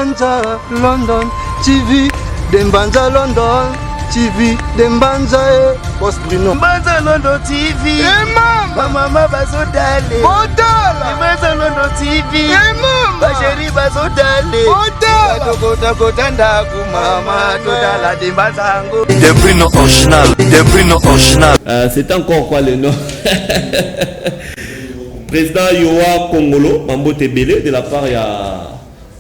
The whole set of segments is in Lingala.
Dembanza London TV, Dembanza London TV, Dembanza Boss Bruno. Dembanza London TV. Mama bazodale. Bodala. Dembanza London TV. Basheri bazodale. Bodala. Kota ndaku mama todala Dembanza ngo. Des Bruno original. Des Bruno original. C'est encore quoi le nom? Président Yoa Kongolo, Mambote Bele, de la part il y a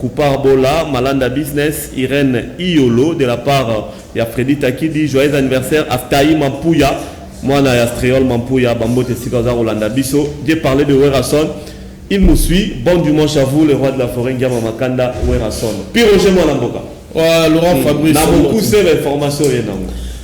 Koupar Bola, Malanda Business, Irène Iolo, de la part il y a Freddy Takidi, joyeux anniversaire, Aftaï Mampouya, moi na Yastréol Mampouya, Mambote Sikaza Rolanda Bisso. J'ai parlé de Werason, il nous suit. Bon dimanche à vous, le roi de la forêt, Ngama Makanda, Werason. Puis Roger Molamboka. Laurent Fabrice. N'a beaucoup de informations.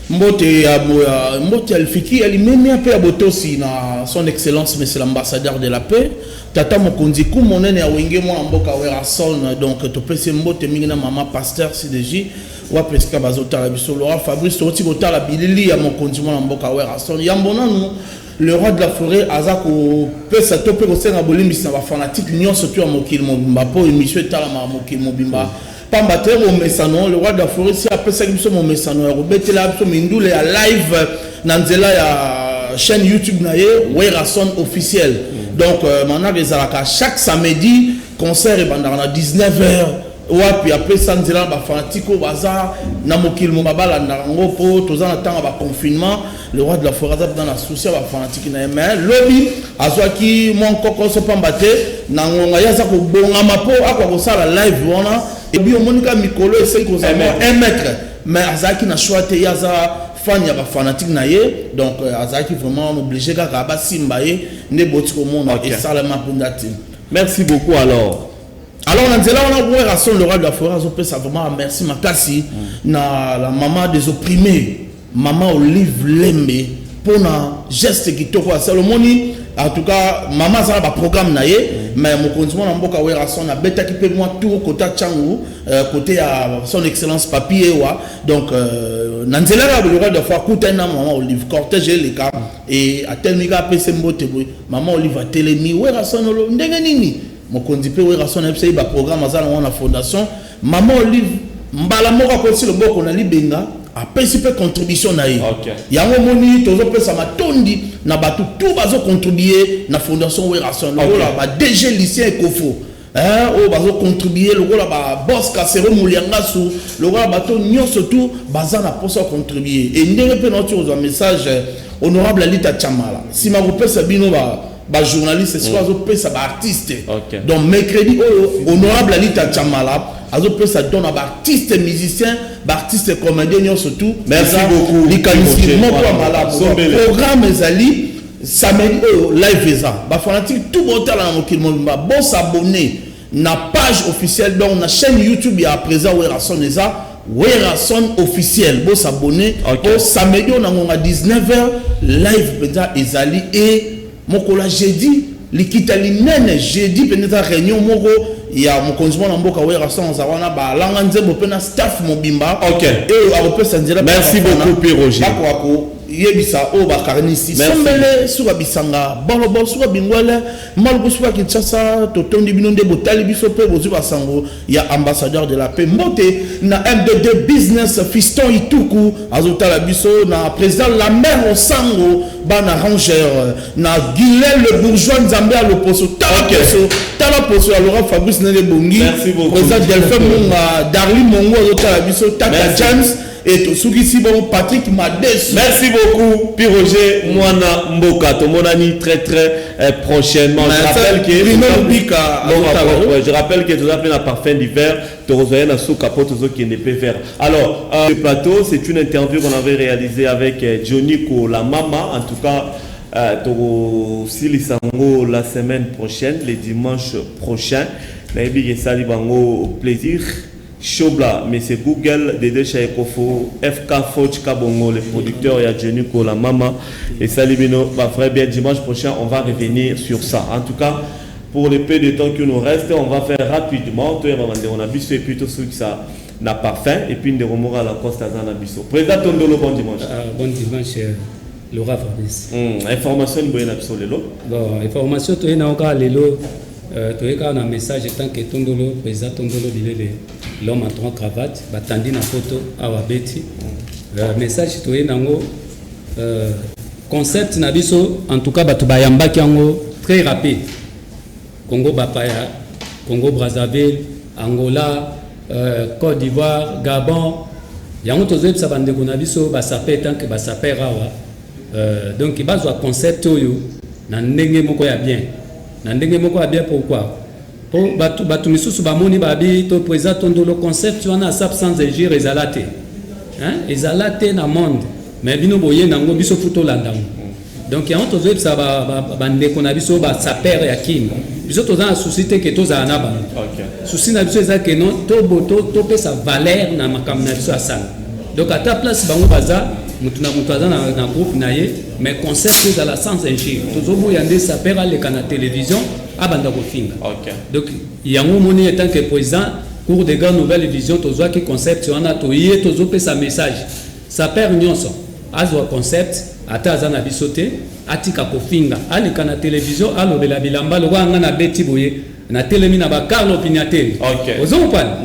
Mbote Alfiki, elle même un peu à Botosi, son excellence, mais c'est l'ambassadeur de la paix. Tata Mokondiku, mon aîné à Wenge, moi, Mboka Werason, donc, tu peux se Mbote Mingina, maman, pasteur, CDJ, ou à Pesca Bazota, la Bisso, Laurent Fabrice, tu as la Bilili, à Mokondi, moi, Mboka Werason. Yambona, nous, le roi de la forêt, Azako, peut s'attoper au sein de la Bolivie, ça va fanatique, l'union surtout à Mokil Mobimba, pour une mission, Talama Mokil Mobimba. Pambater au Messano, le roi de la forêt, si après ça, il y a un Messano, Robert là, il y a live, Nanzela, il y a chaîne YouTube, Werason officiel. Donc, maintenant, chaque samedi, concert est à 19h. Ouais, puis après ça, nous allons fanatique au bazar, Namokil Mobaba, Narango, pour tous en attendant le confinement, le roi de la forêt dans la souci, fanatique, mais lobby, à ce qui mon coco se pambater, Nangonga Yazako Bongamapo, à quoi ça la live, voilà. Et puis, on a Mikolo et c'est qu'on a 1 mètre. Mais Azaki n'a choisi Yaza fan, il y a fanatique naïe. Donc, Azaki vraiment obligé de faire Simbaye, ne botiko monde et ça la m'a pondati. Merci beaucoup alors. Alors, on a Werason, le roi de la forêt, on ça vraiment merci Makasi, na la maman des opprimés, maman Olive Lembe, pour un geste qui te voit. C'est le moni. En tout cas, maman ça va programme naïe, mais mon continuement en boka Werason a bêta qui peut moi tout côté Tchangou, côté à son excellence papier wa. Donc Nanzela le roi de fois coûte un maman Olive cortège les cas et à tel miga PC mbote boy maman Olive a télémi Werason lo ndenge nini mon condipe Werason a ba programme azala on a fondation maman Olive mbala moko ko si le boko na libenga a principal contribution na ye. Yango moni tozo pesa matondi na batu tout bazo contribuer na fondation Werason. Le la ba DG lycée Ekofo. O bazo contribuer le la ba boss Kasero Moulianga sou le la bato nyonso tout baza na posa contribuer. Et ndenge pe notre aux message honorable Alita Chamala. Si ma pesa bino ba journaliste c'est soit pesa ba artiste. Donc mercredi honorable Alita Chamala azo ça donne à artiste musicien, artiste comédien surtout. Merci beaucoup. Programme ezali samedi live eza. Ba fanatique tout bon talent mokil mobimba bon s'abonner na page officielle donc na chaîne YouTube ya présent Werason eza Werason officiel bon s'abonner au samedi on a 19h live peza ezali et mokola jeudi likitali nene jeudi peut-être réunion moko il y a mon conjoint en boka Werason zawana ba langa nzembo pena staff mobimba et a repé sanzela. Merci beaucoup Pierre Roger. Yebisa o bakarnisi sombele suka bisanga bolobo suka bingwele malgo suka Kinshasa totondi binonde botali biso pe bozu basango ya ambassadeur de la paix mbote na MDD business fiston ituku azotala biso na président la mère osango bana rangeur na Guilel le bourgeois nzambe a l'opposo tala poso ya Laurent Fabrice Nene Bongi président Delphin Monga Darli Mongo azotala biso Tata James et tout ce qui si bon Patrick Mades. Merci beaucoup Pierre Roger Moana Mboka Tomonani très prochainement. Je rappelle que tout appelé la parfum d'hiver Torozoyana sous capot qui n'est pas vert. Alors le plateau c'est une interview qu'on avait réalisée avec Johnny Ko la maman en tout cas Toro Silisango la semaine prochaine le dimanche prochain. Naïbi Sali Bango plaisir. Chobla, mais c'est Google, Dede Chaekofo, FK Foch Kabongo, le producteur, il y a Johnny Ko, la maman, et Salibino, bah, frère, bien dimanche prochain, on va revenir sur ça. En tout cas, pour le peu de temps qu'il nous reste, on va faire rapidement. On a vu et plutôt ceux qui ça n'a pas faim, et puis on remora à la Costa Zanabiso. Président Tondolo, bon dimanche. Bon dimanche, Laura Fabrice. Information, bon dimanche, bon, information, tu es encore Lelo, tu es un message tant que Tondolo, président Tondolo, l'homme en 3 cravates, batandi na photo awa beti. Message toye nango concept na biso en tout cas batu bayamba kiango très rapide. Congo Bapaya, Congo Brazzaville, Angola, Côte d'Ivoire, Gabon. Yango tozo ça bande ko na biso ba sapé tant que ba sapé rawa. Donc il bazwa concept oyo na ndenge moko ya bien. Na ndenge moko ya bien pourquoi? Pour batu misusu ba moni babi to présente le concept wana sap sans agir ezalate. Hein? Ezalate na monde. Mais bino boye nango biso futo landango. Donc yango tozo ça ba ndeko na biso ba sapé ya king. Biso toza na société que toza na ba. OK. Souci na biso eza que non to pesa valeur na makambo na biso asala. Donc à ta place bango baza mutu na groupe na ye mais concept za la sans ingir. Tozo boyande sapé le canal télévision abanda ko finga. OK. Donc yango moni étant que président cours de grandes nouvelles vision tozo ki concept wana to ye tozo pesa message. Sapé nyonso azwa concept ata za na bisote atika kofinga ali kana télévision alo bela bilamba lo nga na beti boye na telemi na ba Carlo Pinatel. OK. Ozompa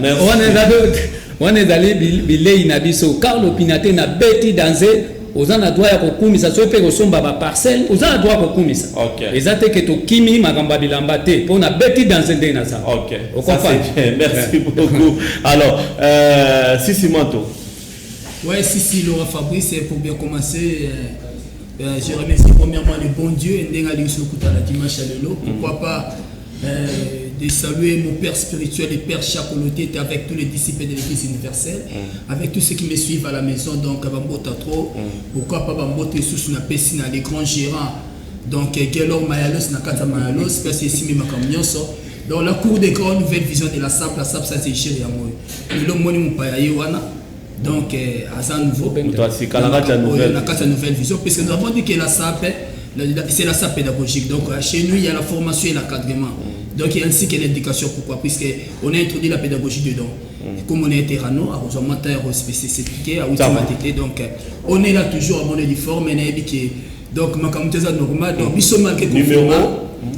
on est allé bilei na biso Carlo Pinatel na beti danser ozana droit ya kokumisa so pe kosomba ba parcelle ozana droit kokumisa. OK. Ezate ke to kimi magamba bilamba te pona beti danser de na ça. OK. Ça c'est bien. Merci beaucoup. Alors Sissi Manto. Ouais, si Laura Fabrice, pour bien commencer, je remercie premièrement le bon Dieu et la dimanche à l'élo. Pourquoi pas de saluer mon père spirituel et père Chakoloté avec tous les disciples de l'église universelle, avec tous ceux qui me suivent à la maison, donc Bambota trop. Pourquoi pas Bambota sous na Pessina, les grands gérants, donc Gelor Mayalos, Nakata Mayalos, parce que c'est Simi Makamionso. Dans la cour des grandes nouvelles visions de la SAP ça c'est chéri à moi. Le moni Mupayawana. Donc, à ça nouveau, la nouvelle vision, parce que nous avons dit que la SAP, c'est la SAP pédagogique. Donc, chez nous, il y a la formation et l'encadrement. Donc, il y a ainsi que l'éducation. Pourquoi? Puisqu'on a introduit la pédagogie dedans. Comme on est terrano, à Rosamanta, spécifique, à Outimate. Donc, on est là toujours à mon uniforme, donc, ma communauté normale. Donc, nous sommes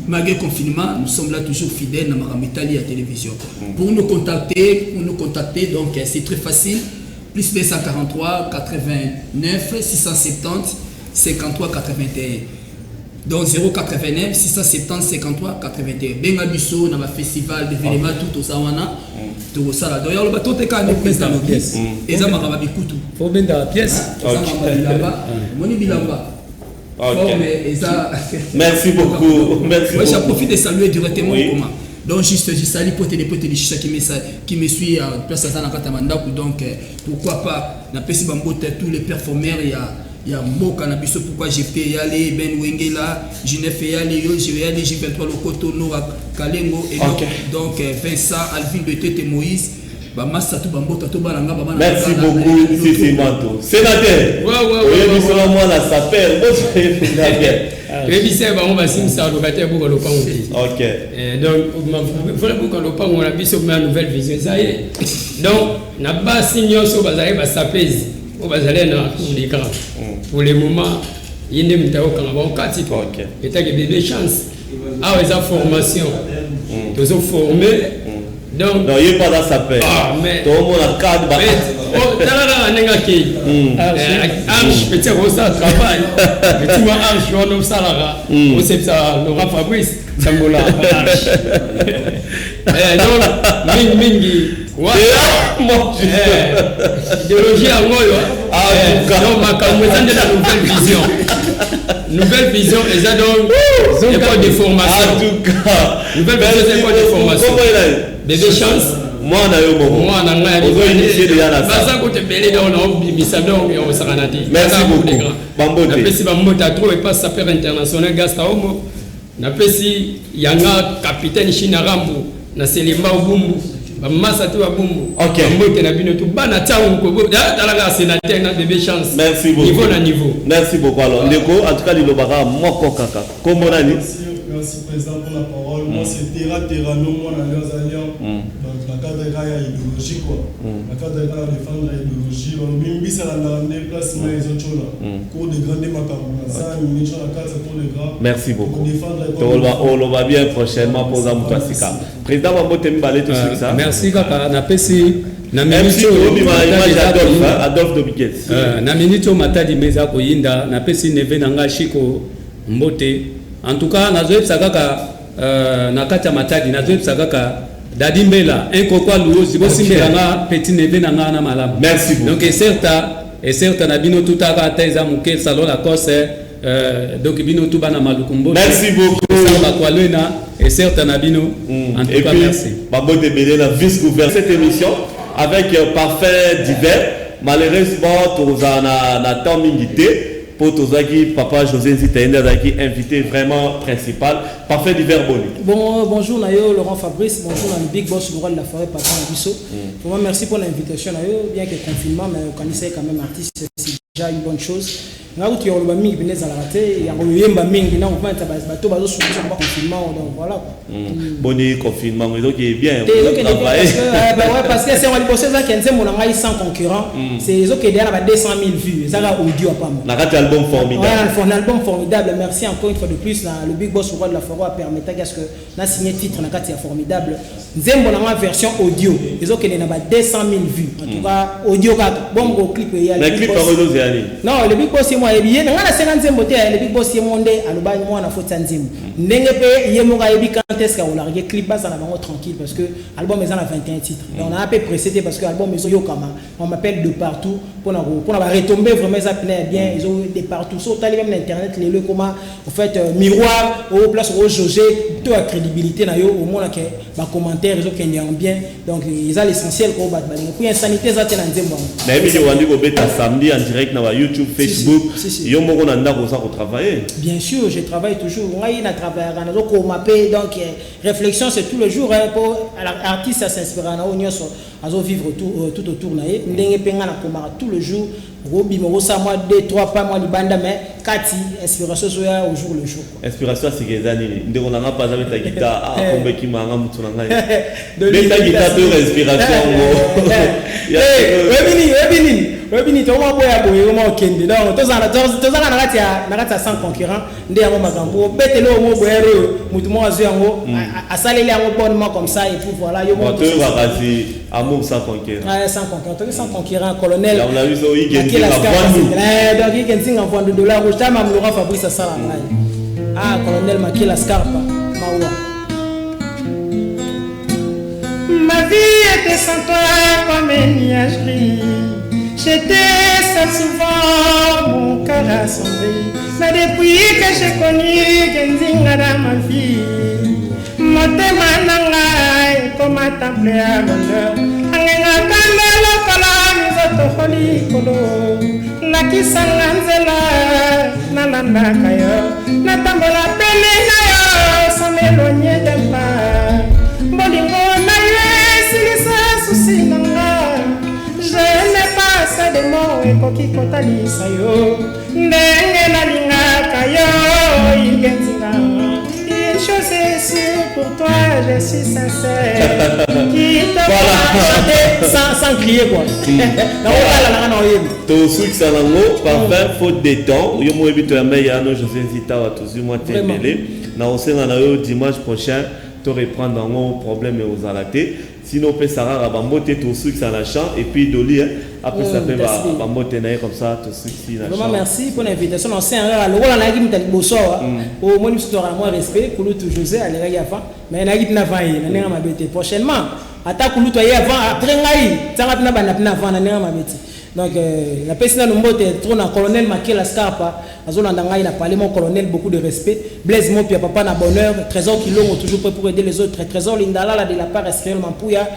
malgré confinement, nous sommes là toujours fidèles dans ma Italie à la télévision. Pour nous contacter, donc, c'est très facile. Plus 243 89 670 53 81. Donc 089 670 53 81. Benga biso na ba festival d'événements tout au Sawana. Tout ça là. Donc il y a tout est quand même dans la pièce. Et ça m'a rabbi kutu. Faut bien dans la pièce. Moni bilamba. Merci beaucoup. Merci. Moi j'en profite de saluer directement comment. Donc juste je salue pour les potes qui me suit à place à Katamanda. Donc pourquoi pas na pesi bambote tous les performeurs il y a Moka na biso pourquoi j'étais y aller Ben Wengela Ginef y aller yo je vais aller J23 Lokoto Nora Kalengo et donc Vincent Alvin de Tete Moïse ba massa tout bambota to balanga ba. Merci beaucoup Sissi Manto. Sénateur. Oui biso moi la s'appelle Rebise ba on va simsa locataire pour le pango. OK. Donc faut pour le pango na biso ma nouvelle vision ça y est. Donc na ba signo so bazali ba sapezi. O bazali na les grands. Pour le moment yende mtao kanga ba okati. OK. Et ta bébé chance. Ah ouais ça formation. Tous formés. Donc non, il pas là ça paie. Ah mais tout le monde a cadre. Oh, là nenga ki. Arche petit rosa travail. Petit moi arche on a ça là. On sait ça Laura Fabrice Sambola arche. Donc mingi. Ouais. Moi idéologie à moi donc ma campagne de la nouvelle vision. Nouvelle vision et ça donc école de formation. En tout cas, nouvelle vision école de formation. Bébé chance. Moi on a eu bon. Moi on a initié déjà là. Ça côté belé dans on bimisa donc on s'arrête. Merci beaucoup. Bambote. Na pesi bambote trop et pas sapeur international Gasta Homo. Na pesi yanga capitaine Chinarambo na Selimba Bumbu. Bamasa tu Bumbu. OK. Bambote na bino tu bana tsangu ko dans la sénateur na bébé chance. Merci beaucoup. Niveau na niveau. Merci beaucoup alors. Ndeko en tout cas lilobaka moko kaka. Comment on a Merci président pour la parole. Moi c'est Terrano, moi dans les alliances. Donc dans le cadre cadre idéologie quoi. Le cadre de défendre l'idéologie. On a mis ça dans les places mais ils ont choisi. Cours de grande macabre. Ça, ils ont la case pour les grands. Merci beaucoup. On va bien prochainement pour Zamoukassika. Président Mambote Mbale, tout ça. Merci papa. Na pesi na minute Adolphe Dobiquet. Na minute matadi meza ko yinda na pesi neve nanga Chiko Mbote. En tout cas, na zoe sakaka na kata matadi na zoe sakaka Dadi Mbela un kokwa luo zibosi mbelanga petit neve nanga na malamu. Merci beaucoup. Donc et certes na bino tout aka taiza muke salon la course donc bino tout bana malukumbo. Merci beaucoup. Et certes Nabino. En tout cas, merci. Babo de Bédé, la vice-gouverneur. Cette émission avec parfait divers. Malheureusement, tous en a tant milité. Pour tous qui papa José Zitaïna qui invité vraiment principal. Parfait divers Boni. Bon, bonjour Nayo, Laurent Fabrice. Bonjour dans le Big Boss du roi de la forêt, papa Nabiso. Vraiment merci pour l'invitation Nayo. Bien que confinement, mais on connaissait quand même artiste, c'est déjà une bonne chose. Là où tu as le mingi venez à la rater, il y a le yemba mingi non on va être bateau bateau sur le confinement donc voilà. Boni confinement donc il est bien. Parce que c'est on va bosser ça qui est mon engaï sans concurrent, c'est les autres qui derrière 200 000 vues, ça là audio à pas mal. La album formidable. Ouais, un album formidable. Merci encore une fois de plus le Big Boss au roi de la forêt permettait qu'est-ce que n'a signé titre na kati formidable. Nzembo na version audio, les autres qui n'a pas 200 000 vues. En tout cas audio bon gros clip il y a. Le clip non, le Big Boss moi bien nga na 50 nzembo te le Big Boss monde aloba moi na faute nzembo ndenge pe yemo ga yebi quand est-ce qu'on a regardé clip bas na bango tranquille parce que album est en 21 titres donc on a un peu précédé parce que album est yokama on m'appelle de partout pour retomber vraiment ça plaît bien ils ont de partout sur tali même internet les comment en fait miroir au place au jauger toute la crédibilité na yo au moins que ba commentaire ils ont qui bien donc ils ont l'essentiel ko ba puis insanité ça te na nzembo na yebi yo wandi ko beta samedi en direct na YouTube Facebook. Yo moko na ndako za ko travailler. Bien sûr, je travaille toujours. Ngai na travailler na ko mapé donc réflexion c'est tout le jour pour l'artiste ça s'inspire na onyoso azo vivre tout autour na ye ndenge penga na komara tout le jour robi mo sa moi 2-3 pas moi libanda mais kati inspiration soya au jour le jour. Inspiration c'est que zani ndeko na pas avec ta guitare kombe ki manga mutu na ngai. Mais ta guitare de respiration mo. Webini to mo boya boye mo kende donc to zana na kati sans concurrent ndé ya mo makambo betelo mo boya re mutu mo azu yango asaleli yango bonnement comme ça et puis voilà yo mo to va kasi amour sans concurrent. Sans concurrent colonel. On a vu ça il gagne donc il gagne en $100 au chama Laurent Fabrice ça là. Colonel Makila Scarpa Mawa. Ma vie était sans toi comme un nuage gris. J'étais seul souvent, mon cœur assombri. Mais depuis que j'ai connu Genzinga dans ma vie, mon témoin nangai comme un temple à bonheur. Angenga kanda lokola mizoto holi kolo. Nakisanga nzela nalanda kayo. Natambola pele na yo sans m'éloigner de pas. Bolingo na yo silisa souci nanga. Je n'ai pas assez de mots et koki kotalisa yo. Ndenge nalingaka yo igenzinga. Une chose est sûre pour toi, je suis sincère. Qui te voilà. Sans crier quoi. To sucre salango parfait faute de temps. Yo mo ebito ya meya no José Zita wa toujours moi tembele. Na osenga na yo dimanche prochain to reprendre un problème aux alatés. Sinon on peut s'arranger à bamboter tout sucre ça la champ et puis Doli après ça peut bamboter naï comme ça tout sucre si la champ. Vraiment merci pour l'invitation. On sait un le rôle na qui m'tali bosso au moins nous aura moins respect pour tout José aller avant mais na qui na vaille na nenga mabete prochainement ata kulu to avant après ngai tanga na bana na avant na nenga mabete. Donc la personne nous monte trop na colonel Makila Scarpa azolanda ngai na parler mon colonel beaucoup de respect Blaise Mopia papa na bonheur trésor Kilongo toujours prêt pour aider les autres trésor Lindala la de la part Escriol Mampuya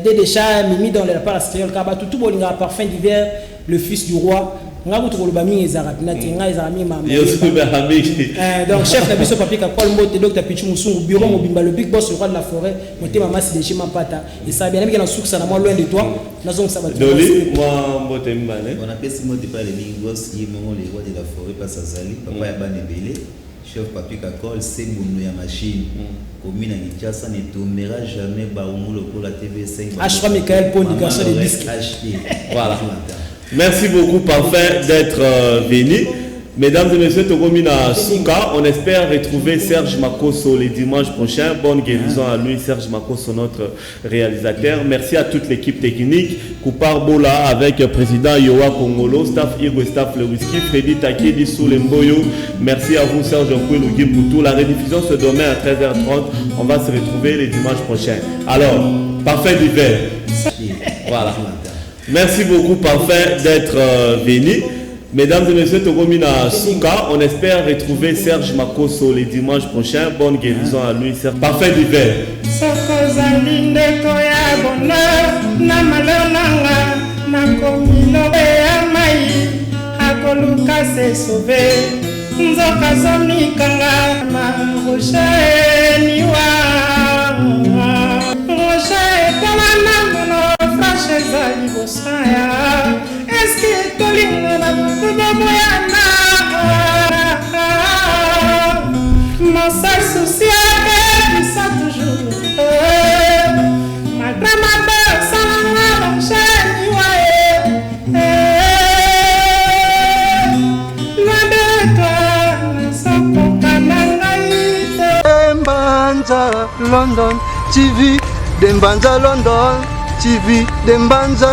Dédécha Mimi dans la part Escriol Kaba tout bolinga parfum d'hiver le fils du roi ngaku to ba mingi ezara na tinga ezara mi mama donc chef na biso papier ka Paul Mbote docteur Pichu Musungu bureau mobimba le Big Boss le roi de la forêt monter mama si de chez Mapata et ça bien na sucre na moi loin de toi na zong ça ba Doli moi Mbote mbane on appelle si Mbote pas le Big Boss il mongo le roi de la forêt pas Sazali papa ya bane belé chef Papi Kakol, c'est Boumnou ya machine. Commune à Kinshasa ne tombera jamais Baoumou pour la TV5. H3 Michael Pony, garçon de disques. Voilà. Merci beaucoup, Parfait, d'être venu. Mesdames et messieurs, Togomina Souka, on espère retrouver Serge Makosso les dimanches prochains. Bonne guérison à lui, Serge Makosso, notre réalisateur. Merci à toute l'équipe technique. Koupar Bola avec président Yoa Kongolo, staff Igo, staff Le Whisky, Freddy Takedi sous les Mboyo. Merci à vous, Serge Nkouelougi, pour tout. La rediffusion se demain à 13h30. On va se retrouver les dimanches prochains. Alors, Parfait d'hiver. Voilà. Merci beaucoup, Parfait, d'être venu. Mesdames et messieurs, Togomina Souka, on espère retrouver Serge Makosso les dimanches prochains. Bonne guérison à lui, Serge. Parfait d'hiver. Est-ce que Tolinga na Moyana mon seul souci est ça toujours ma grand-mère sans la chaîne loin de toi sans Dembanza London TV Dembanza London TV Dembanza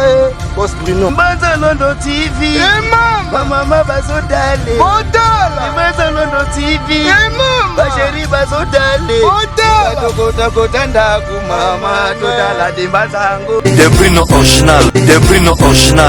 Boss Bruno Dembanza London TV Mama bazodale Dembanza London TV Basheri bazodale Kota ndaku mama todala Dembanza ngo Des prix non original.